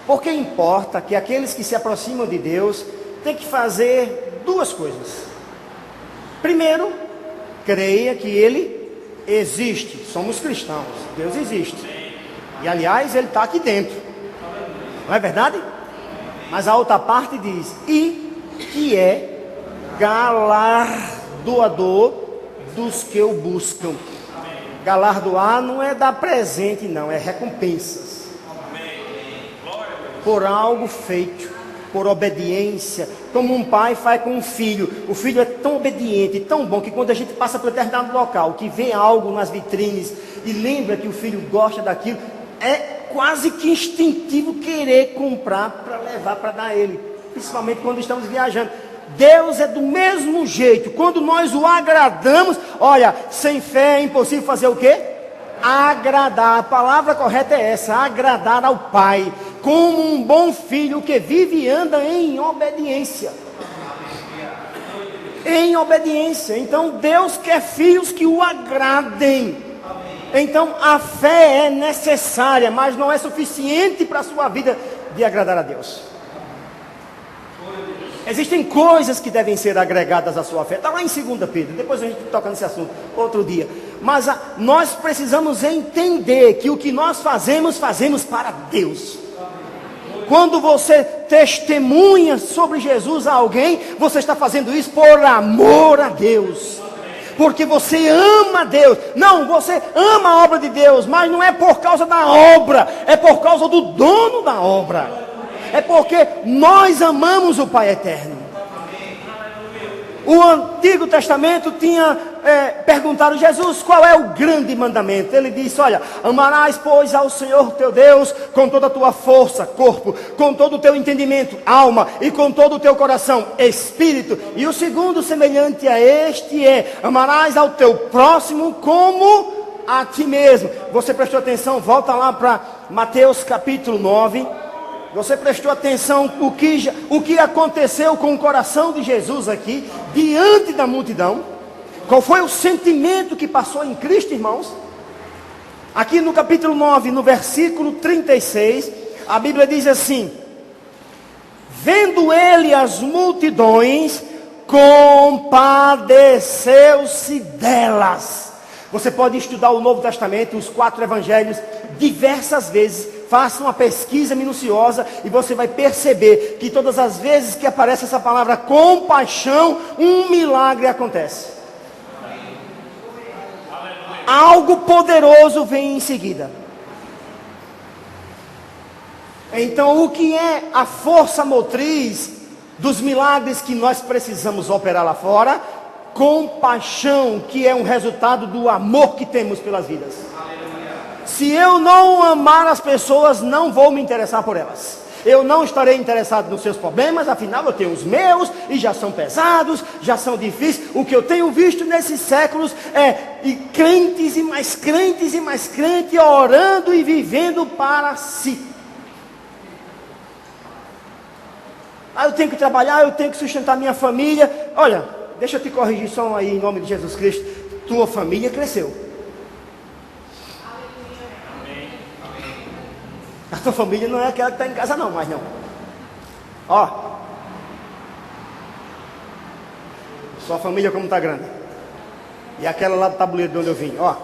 Porque importa que aqueles que se aproximam de Deus têm que fazer duas coisas. Primeiro, creia que Ele existe. Somos cristãos, Deus existe. E aliás, Ele está aqui dentro. Não é verdade? Mas a outra parte diz, e que é galardoador dos que o buscam. Galardoar não é dar presente, não, é recompensas. Por algo feito, por obediência, como um pai faz com um filho. O filho é tão obediente, tão bom, que quando a gente passa por determinado local, que vê algo nas vitrines e lembra que o filho gosta daquilo, é quase que instintivo querer comprar para levar para dar a ele, principalmente quando estamos viajando. Deus é do mesmo jeito. Quando nós o agradamos, olha, sem fé é impossível fazer o quê? Agradar. A palavra correta é essa, agradar ao Pai, como um bom filho que vive e anda em obediência. Em obediência. Então Deus quer filhos que o agradem. Então a fé é necessária, mas não é suficiente para a sua vida de agradar a Deus. Existem coisas que devem ser agregadas à sua fé. Está lá em 2 Pedro, depois a gente toca nesse assunto outro dia. Mas nós precisamos entender que o que nós fazemos para Deus. Quando você testemunha sobre Jesus a alguém, você está fazendo isso por amor a Deus. Porque você ama Deus. Não, você ama a obra de Deus, mas não é por causa da obra, é por causa do dono da obra. É porque nós amamos o Pai Eterno. O Antigo Testamento tinha perguntado a Jesus qual é o grande mandamento. Ele disse, olha, amarás pois ao Senhor teu Deus com toda a tua força, corpo, com todo o teu entendimento, alma, e com todo o teu coração, espírito. E o segundo semelhante a este é, amarás ao teu próximo como a ti mesmo. Você prestou atenção? Volta lá para Mateus capítulo 9. Você prestou atenção o que aconteceu com o coração de Jesus aqui, diante da multidão? Qual foi o sentimento que passou em Cristo, irmãos? Aqui no capítulo 9, no versículo 36, a Bíblia diz assim: vendo ele as multidões, compadeceu-se delas. Você pode estudar o Novo Testamento, os 4 evangelhos, diversas vezes. Faça uma pesquisa minuciosa e você vai perceber que todas as vezes que aparece essa palavra compaixão, um milagre acontece. Algo poderoso vem em seguida. Então, o que é a força motriz dos milagres que nós precisamos operar lá fora? Compaixão, que é um resultado do amor que temos pelas vidas. Se eu não amar as pessoas, não vou me interessar por elas. Eu não estarei interessado nos seus problemas, afinal eu tenho os meus, e já são pesados, já são difíceis. O que eu tenho visto nesses séculos é crentes e mais crentes e mais crentes, orando e vivendo para si. Eu tenho que trabalhar, eu tenho que sustentar minha família. Olha, deixa eu te corrigir só aí em nome de Jesus Cristo. Tua família cresceu. A tua família não é aquela que está em casa não, mas não. Ó. Sua família como está grande. E aquela lá do tabuleiro de onde eu vim, ó.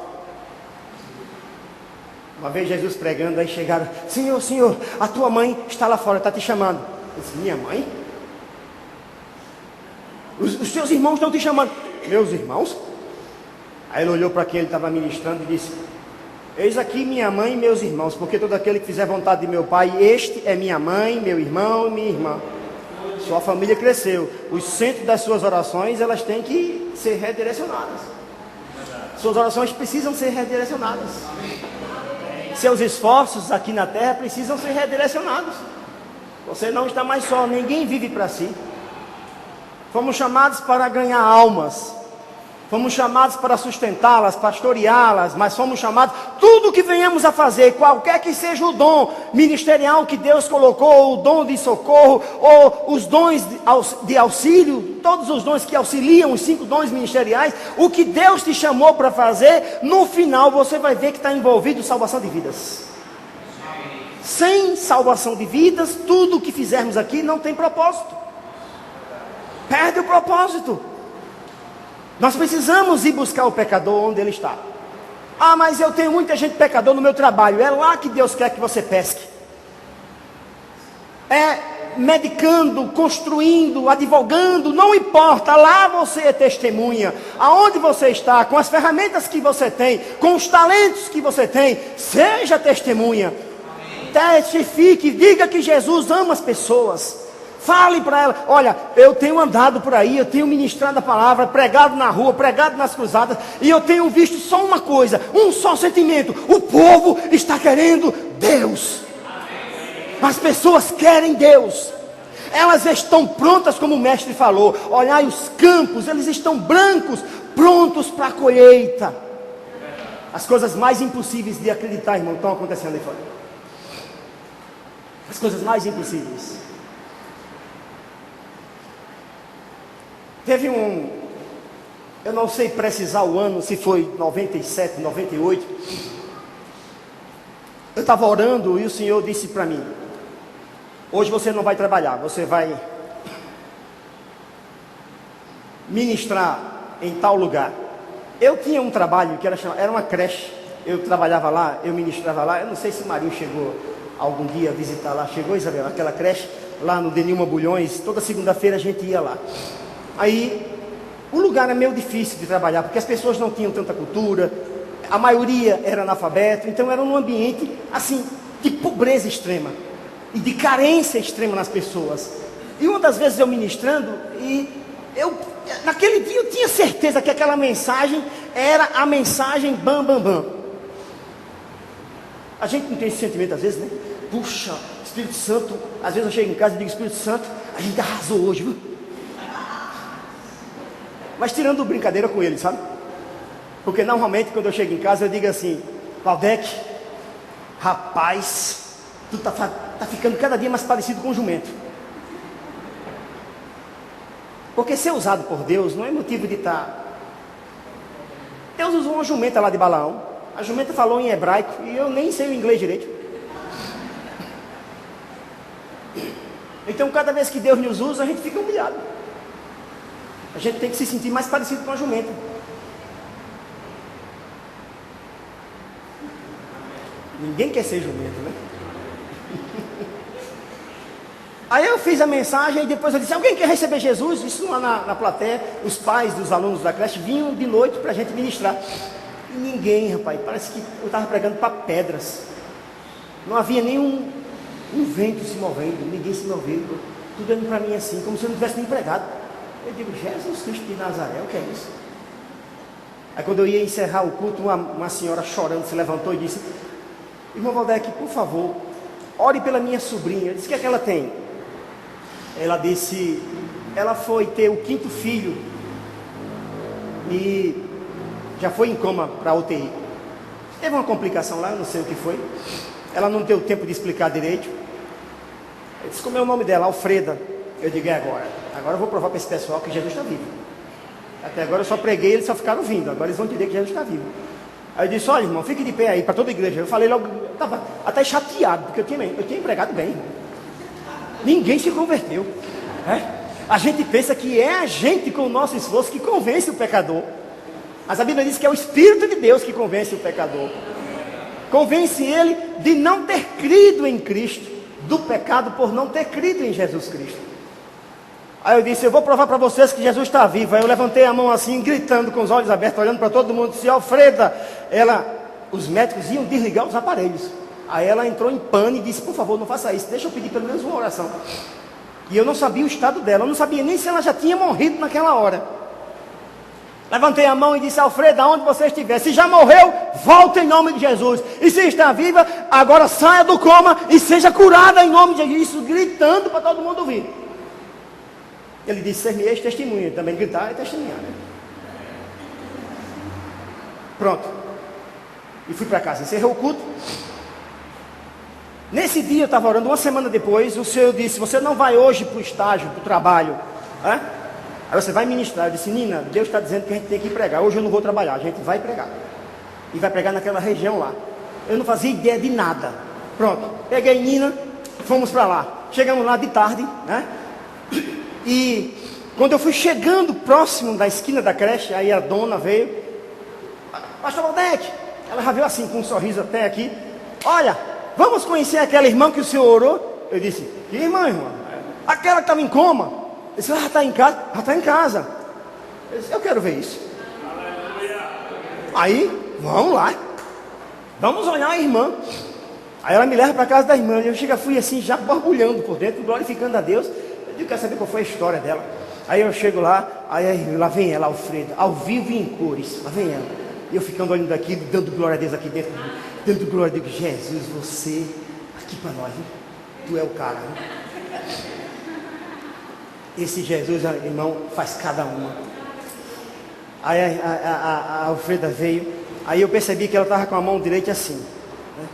Uma vez Jesus pregando, aí chegaram: Senhor, Senhor, a tua mãe está lá fora, está te chamando. Eu disse: minha mãe? Os teus irmãos estão te chamando. Meus irmãos? Aí ele olhou para quem ele estava ministrando e disse: eis aqui minha mãe e meus irmãos, porque todo aquele que fizer vontade de meu Pai, este é minha mãe, meu irmão e minha irmã. Sua família cresceu. Os centros das suas orações, elas têm que ser redirecionadas. Suas orações precisam ser redirecionadas. Seus esforços aqui na terra precisam ser redirecionados. Você não está mais só, ninguém vive para si. Fomos chamados para ganhar almas. Fomos chamados para sustentá-las, pastoreá-las, mas fomos chamados, tudo que venhamos a fazer, qualquer que seja o dom ministerial que Deus colocou, o dom de socorro, ou os dons de auxílio, todos os dons que auxiliam, os 5 dons ministeriais, o que Deus te chamou para fazer, no final você vai ver que está envolvido em salvação de vidas. Sem salvação de vidas, tudo o que fizermos aqui não tem propósito. Perde o propósito. Nós precisamos ir buscar o pecador onde ele está. Ah, mas eu tenho muita gente pecador no meu trabalho. É lá que Deus quer que você pesque. É medicando, construindo, advogando, não importa. Lá você é testemunha. Aonde você está, com as ferramentas que você tem, com os talentos que você tem, seja testemunha. Testifique, diga que Jesus ama as pessoas. Fale para ela: olha, eu tenho andado por aí, eu tenho ministrado a palavra, pregado na rua, pregado nas cruzadas, e eu tenho visto só uma coisa, um só sentimento: o povo está querendo Deus. As pessoas querem Deus. Elas estão prontas, como o mestre falou. Olhai os campos, eles estão brancos, prontos para a colheita. As coisas mais impossíveis de acreditar, irmão, estão acontecendo aí fora. As coisas mais impossíveis. Teve eu não sei precisar o ano, se foi 97, 98. Eu estava orando e o Senhor disse para mim: hoje você não vai trabalhar, você vai ministrar em tal lugar. Eu tinha um trabalho que era uma creche. Eu trabalhava lá, eu ministrava lá. Eu não sei se o Marinho chegou algum dia a visitar lá. Chegou, Isabel? Aquela creche lá no Denilma Bulhões. Toda segunda-feira a gente ia lá. Aí o lugar era meio difícil de trabalhar, porque as pessoas não tinham tanta cultura, a maioria era analfabeto. Então era um ambiente assim de pobreza extrema e de carência extrema nas pessoas. E uma das vezes eu ministrando, e naquele dia eu tinha certeza que aquela mensagem era a mensagem bam, bam, bam. A gente não tem esse sentimento às vezes, né? Puxa, Espírito Santo, às vezes eu chego em casa e digo: Espírito Santo, a gente arrasou hoje, viu? Mas tirando brincadeira com ele, sabe? Porque normalmente quando eu chego em casa eu digo assim: Valdec, rapaz, tu tá ficando cada dia mais parecido com o jumento. Porque ser usado por Deus não é motivo de estar. Deus usou uma jumenta lá de Balaão. A jumenta falou em hebraico e eu nem sei o inglês direito. Então cada vez que Deus nos usa, a gente fica humilhado. A gente tem que se sentir mais parecido com a jumenta. Ninguém quer ser jumento, né? Aí eu fiz a mensagem e depois eu disse: alguém quer receber Jesus? Isso lá na plateia, os pais dos alunos da creche vinham de noite para a gente ministrar. E ninguém, rapaz, parece que eu estava pregando para pedras. Não havia nenhum vento se movendo, ninguém se movendo. Tudo olhando para mim assim, como se eu não tivesse nem pregado. Eu digo: Jesus Cristo de Nazaré, o que é isso? Aí quando eu ia encerrar o culto, uma senhora chorando se levantou e disse: irmão Valdec, por favor, ore pela minha sobrinha. Eu disse: o que é que ela tem? Ela disse: ela foi ter o 5º filho e já foi em coma para a UTI. Teve uma complicação lá, eu não sei o que foi. Ela não deu tempo de explicar direito. Eu disse: como é o nome dela? Alfreda. Eu digo: é agora. Agora eu vou provar para esse pessoal que Jesus está vivo. Até agora eu só preguei, eles só ficaram vindo. Agora eles vão entender que Jesus está vivo. Aí eu disse: olha, irmão, fique de pé aí para toda a igreja. Eu falei logo, eu estava até chateado, porque eu tinha pregado bem, irmão. Ninguém se converteu. A gente pensa que é a gente com o nosso esforço que convence o pecador. Mas a Bíblia diz que é o Espírito de Deus que convence o pecador. Convence ele de não ter crido em Cristo, do pecado por não ter crido em Jesus Cristo. Aí eu disse: eu vou provar para vocês que Jesus está vivo. Aí eu levantei a mão assim, gritando com os olhos abertos, olhando para todo mundo, disse: Alfreda, os médicos iam desligar os aparelhos. Aí ela entrou em pânico e disse: por favor, não faça isso, deixa eu pedir pelo menos uma oração. E eu não sabia o estado dela, eu não sabia nem se ela já tinha morrido naquela hora. Levantei a mão e disse: Alfreda, onde você estiver, se já morreu, volta em nome de Jesus. E se está viva, agora saia do coma e seja curada em nome de Jesus. Isso gritando para todo mundo ouvir. Ele disse: ser-me-eis testemunha. Também gritar é testemunhar, né? Pronto. E fui para casa, encerrei o culto. Nesse dia eu estava orando, uma semana depois, o Senhor disse: você não vai hoje para o estágio, para o trabalho, né? Aí você vai ministrar. Eu disse: Nina, Deus está dizendo que a gente tem que pregar. Hoje eu não vou trabalhar, a gente vai pregar. E vai pregar naquela região lá. Eu não fazia ideia de nada. Pronto, peguei Nina, fomos para lá. Chegamos lá de tarde, né? E quando eu fui chegando próximo da esquina da creche, aí a dona veio: Pastor Valdec, ela já veio assim, com um sorriso até aqui: olha, vamos conhecer aquela irmã que o senhor orou? Eu disse: que irmã? Aquela que estava em coma. Eu disse: ela está em casa? Ela está em casa. Eu disse: eu quero ver isso. Aí, vamos lá, vamos olhar a irmã. Aí ela me leva para a casa da irmã. Eu fui assim, já borbulhando por dentro, glorificando a Deus. Eu quero saber qual foi a história dela. Aí eu chego lá, aí lá vem ela, Alfreda, ao vivo e em cores. Lá vem ela. E eu ficando olhando aqui, dando glória a Deus aqui dentro, dando glória a Deus. Jesus, você, aqui para nós, hein? Tu é o cara, hein? Esse Jesus, irmão, faz cada uma. Aí a Alfreda veio, aí eu percebi que ela estava com a mão direita assim, né?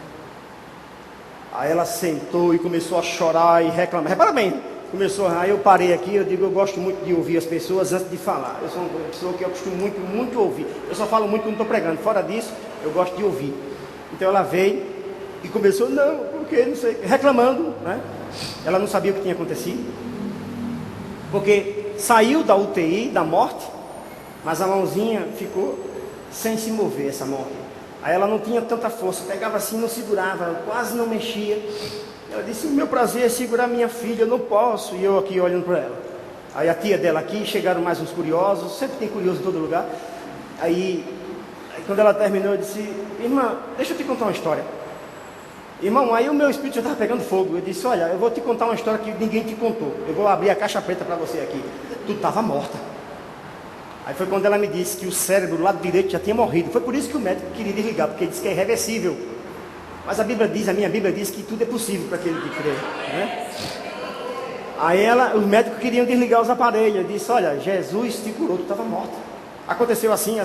Aí ela sentou e começou a chorar e reclamar. Repara bem, Começou, aí eu parei aqui, eu digo, eu gosto muito de ouvir as pessoas antes de falar. Eu sou uma pessoa que eu costumo muito ouvir. Eu só falo muito quando estou pregando. Fora disso, eu gosto de ouvir. Então ela veio e começou, não, porque não sei, reclamando, né? Ela não sabia o que tinha acontecido. Porque saiu da UTI, da morte, mas a mãozinha ficou sem se mover, essa mão. Aí ela não tinha tanta força, pegava assim, não segurava, quase não mexia. Ela disse, o meu prazer é segurar minha filha, eu não posso. E eu aqui olhando para ela. Aí a tia dela aqui, chegaram mais uns curiosos, sempre tem curioso em todo lugar. Aí quando ela terminou, eu disse, irmã, deixa eu te contar uma história. Irmão, aí o meu espírito já estava pegando fogo. Eu disse, olha, eu vou te contar uma história que ninguém te contou. Eu vou abrir a caixa preta para você aqui. Tu estava morta. Aí foi quando ela me disse que o cérebro do lado direito já tinha morrido. Foi por isso que o médico queria desligar, porque ele disse que é irreversível. Mas a Bíblia diz, a minha Bíblia diz que tudo é possível para aquele que crê, né? Aí os médicos queriam desligar os aparelhos. Eu disse, olha, Jesus te curou, tu estava morta. Aconteceu assim.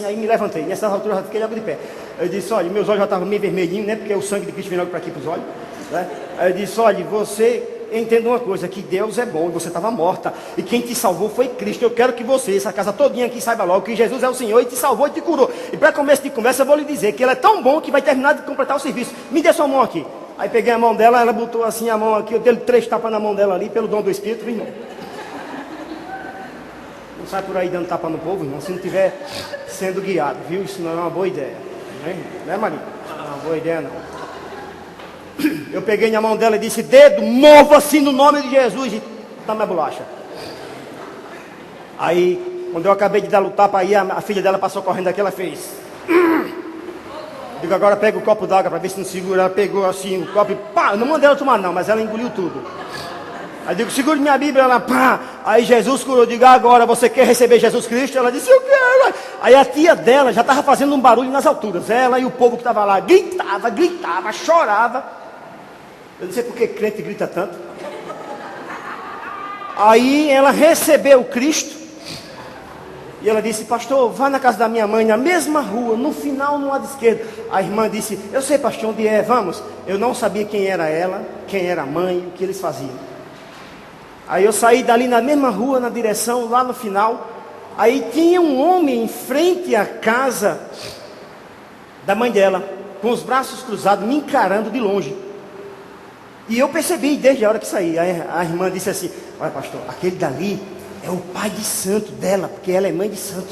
Aí me levantei. Nessa altura eu já fiquei logo de pé. Eu disse, olha, meus olhos já estavam meio vermelhinhos, né? Porque o sangue de Cristo vem logo para aqui para os olhos, né? Aí eu disse, olha, você entenda uma coisa, que Deus é bom, você estava morta. E quem te salvou foi Cristo. Eu quero que você, essa casa todinha aqui, saiba logo que Jesus é o Senhor e te salvou e te curou. E para começo de conversa eu vou lhe dizer que Ele é tão bom que vai terminar de completar o serviço. Me dê sua mão aqui. Aí peguei a mão dela, ela botou assim a mão aqui, eu dei 3 tapas na mão dela ali, pelo dom do Espírito, viu, irmão? Não sai por aí dando tapa no povo, irmão, se não estiver sendo guiado, viu? Isso não é uma boa ideia, né, Maria? Não é uma boa ideia, não. Eu peguei na mão dela e disse, dedo, mova-se no nome de Jesus, e dá minha bolacha. Aí, quando eu acabei de dar o tapa aí, a filha dela passou correndo aqui, ela fez... Digo, agora pega o copo d'água para ver se não segura. Ela pegou assim o copo e pá, não mandei ela tomar não, mas ela engoliu tudo. Aí digo, segure minha Bíblia, ela pá. Aí Jesus curou, digo, agora você quer receber Jesus Cristo? Ela disse, eu quero. Aí a tia dela já estava fazendo um barulho nas alturas. Ela e o povo que estava lá gritava, chorava. Eu não sei por que crente grita tanto. Aí ela recebeu Cristo. E ela disse, pastor, vá na casa da minha mãe, na mesma rua, no final, no lado esquerdo. A irmã disse, eu sei, pastor, onde é, vamos. Eu não sabia quem era ela, quem era a mãe, o que eles faziam. Aí eu saí dali na mesma rua, na direção, lá no final. Aí tinha um homem em frente à casa da mãe dela, com os braços cruzados, me encarando de longe. E eu percebi desde a hora que saí. Aí a irmã disse assim, olha, pastor, aquele dali é o pai de santo dela, porque ela é mãe de santo.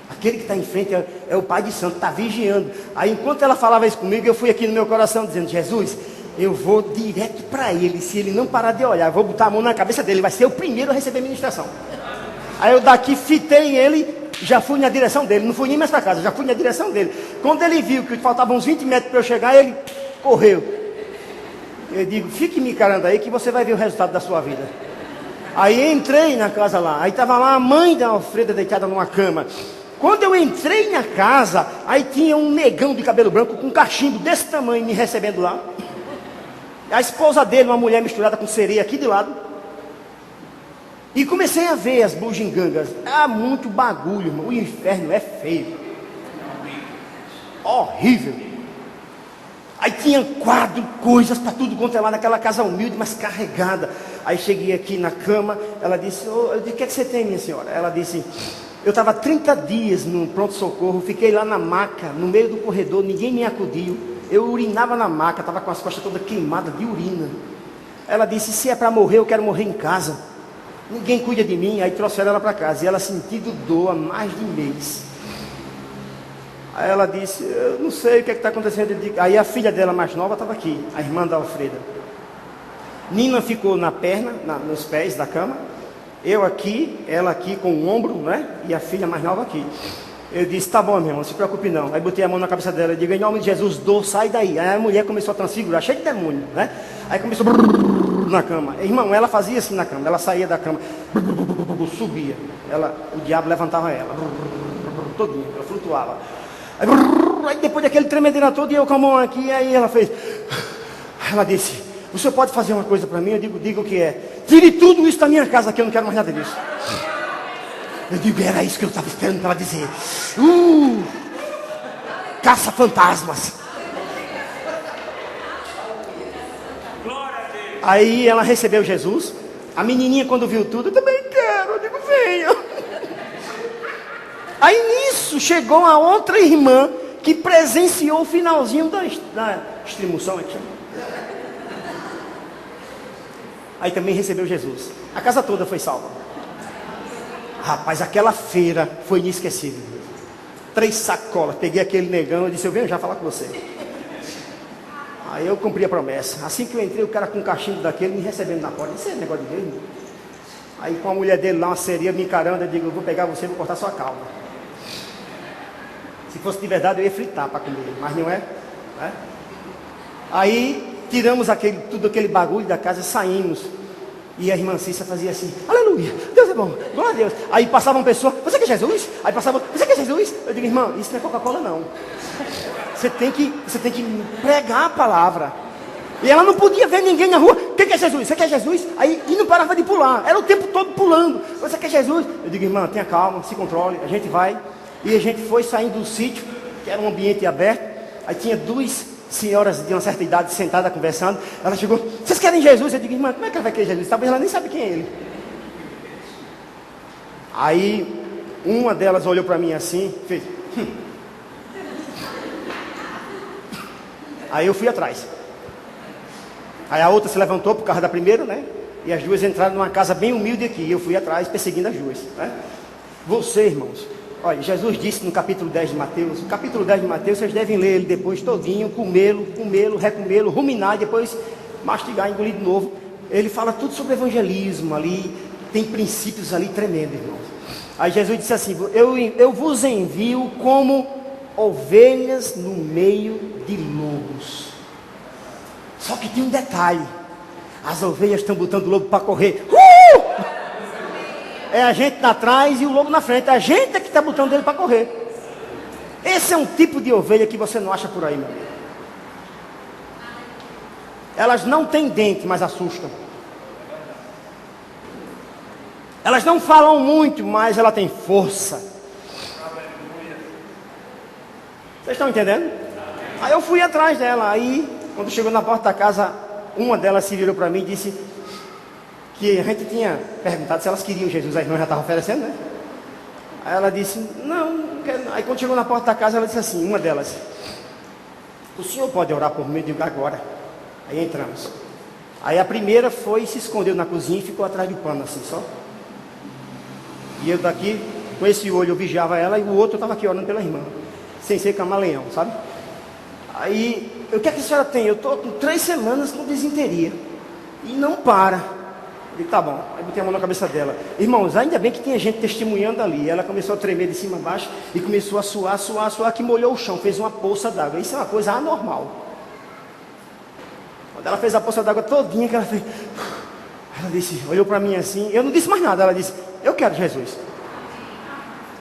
Aquele que está em frente é o pai de santo, está vigiando. Aí enquanto ela falava isso comigo, eu fui aqui no meu coração dizendo, Jesus, eu vou direto para ele. Se ele não parar de olhar, eu vou botar a mão na cabeça dele, vai ser o primeiro a receber ministração. Aí eu daqui fitei ele, já fui na direção dele, não fui nem mais para casa, já fui na direção dele. Quando ele viu que faltavam uns 20 metros para eu chegar, ele correu. Eu digo, fique me encarando aí que você vai ver o resultado da sua vida. Aí entrei na casa lá, aí estava lá a mãe da Alfreda deitada numa cama. Quando eu entrei na casa, aí tinha um negão de cabelo branco com um cachimbo desse tamanho me recebendo lá. A esposa dele, uma mulher misturada com sereia aqui de lado. E comecei a ver as bugigangas. Ah, muito bagulho, irmão. O inferno é feio. Horrível. Aí tinha quadro, coisas para tudo quanto é lá naquela casa humilde, mas carregada. Aí cheguei aqui na cama, ela disse, eu disse, o que é que você tem, minha senhora? Ela disse, eu estava 30 dias no pronto-socorro, fiquei lá na maca, no meio do corredor, ninguém me acudiu. Eu urinava na maca, estava com as costas todas queimadas de urina. Ela disse, se é para morrer, eu quero morrer em casa. Ninguém cuida de mim. Aí trouxeram ela para casa, e ela sentindo dor há mais de um mês. Aí ela disse, eu não sei o que está acontecendo. Aí a filha dela mais nova estava aqui, a irmã da Alfreda. Nina ficou na perna, nos pés da cama. Eu aqui, ela aqui com o ombro, né? E a filha mais nova aqui. Eu disse, tá bom, meu irmão, não se preocupe não. Aí botei a mão na cabeça dela, eu digo, em nome de Jesus, sai daí. Aí a mulher começou a transfigurar, cheia de demônio, né? Aí começou na cama. Irmão, ela fazia assim na cama, ela saía da cama, subia. O diabo levantava ela, todinha, ela flutuava. Aí depois daquele tremedeira todo, e eu com a mão aqui, aí ela fez. Ela disse, o senhor pode fazer uma coisa para mim? Eu digo, diga o que é. Tire tudo isso da minha casa, que eu não quero mais nada disso. Eu digo, era isso que eu estava esperando para ela dizer. Caça fantasmas. Glória a Deus. Aí ela recebeu Jesus. A menininha, quando viu tudo, eu também quero. Eu digo, venha. Aí nisso chegou a outra irmã que presenciou o finalzinho da extremoção. Aí também recebeu Jesus. A casa toda foi salva. Rapaz, aquela feira foi inesquecível. 3 sacolas. Peguei aquele negão e disse, eu venho já falar com você. Aí eu cumpri a promessa. Assim que eu entrei, o cara com um cachimbo daquele me recebendo na porta. Isso é negócio de Deus, irmão. Aí com a mulher dele lá, uma seria me encarando, eu digo, eu vou pegar você e vou cortar sua calma. Se fosse de verdade, eu ia fritar para comer, mas não é? Né? Aí tiramos tudo aquele bagulho da casa, saímos. E a irmã Cícia fazia assim, aleluia, Deus é bom, glória a Deus. Aí passava uma pessoa, você quer Jesus? Aí passava, você quer Jesus? Eu digo, irmã, isso não é Coca-Cola não. Você tem que pregar a palavra. E ela não podia ver ninguém na rua. Quem quer Jesus? Você quer Jesus? Aí e não parava de pular. Era o tempo todo pulando. Você quer Jesus? Eu digo, irmã, tenha calma, se controle. A gente vai. E a gente foi saindo do sítio, que era um ambiente aberto. Aí tinha 2 senhoras de uma certa idade sentadas conversando. Ela chegou, vocês querem Jesus? Eu digo, irmã, como é que ela vai querer Jesus? Talvez ela nem sabe quem é ele. Aí uma delas olhou para mim assim, fez. Aí eu fui atrás. Aí a outra se levantou por causa da primeira, né? E as duas entraram numa casa bem humilde aqui. E eu fui atrás, perseguindo as duas, né? Você, irmãos, olha, Jesus disse no capítulo 10 de Mateus. No capítulo 10 de Mateus, vocês devem ler ele depois todinho, comê-lo, recomê-lo, ruminar e depois mastigar, engolir de novo. Ele fala tudo sobre evangelismo ali. Tem princípios ali tremendos, irmãos. Aí Jesus disse assim, eu vos envio como ovelhas no meio de lobos. Só que tem um detalhe. As ovelhas estão botando o lobo para correr. É a gente atrás e o lobo na frente. A gente é que está botando ele para correr. Esse é um tipo de ovelha que você não acha por aí, meu amigo. Elas não têm dente, mas assustam. Elas não falam muito, mas ela tem força. Vocês estão entendendo? Aí eu fui atrás dela. Aí, quando chegou na porta da casa, uma delas se virou para mim e disse que a gente tinha perguntado se elas queriam Jesus. A irmã já estava oferecendo, né? Aí ela disse, não quero não. Aí quando chegou na porta da casa, ela disse assim, uma delas, o senhor pode orar por mim? Eu digo, agora. Aí entramos. Aí a primeira foi e se escondeu na cozinha e ficou atrás do pano assim, só. E eu daqui, com esse olho, eu vigiava ela e o outro eu estava aqui orando pela irmã. Sem ser camaleão, sabe? Aí, o que é que a senhora tem? Eu estou com 3 semanas com desinteria. E não para. Eu digo, tá bom. Aí botei a mão na cabeça dela. Irmãos, ainda bem que tinha gente testemunhando ali. Ela começou a tremer de cima a baixo e começou a suar, que molhou o chão, fez uma poça d'água. Isso é uma coisa anormal. Quando ela fez a poça d'água todinha, que ela fez... Ela disse, olhou para mim assim, eu não disse mais nada, ela disse, eu quero Jesus.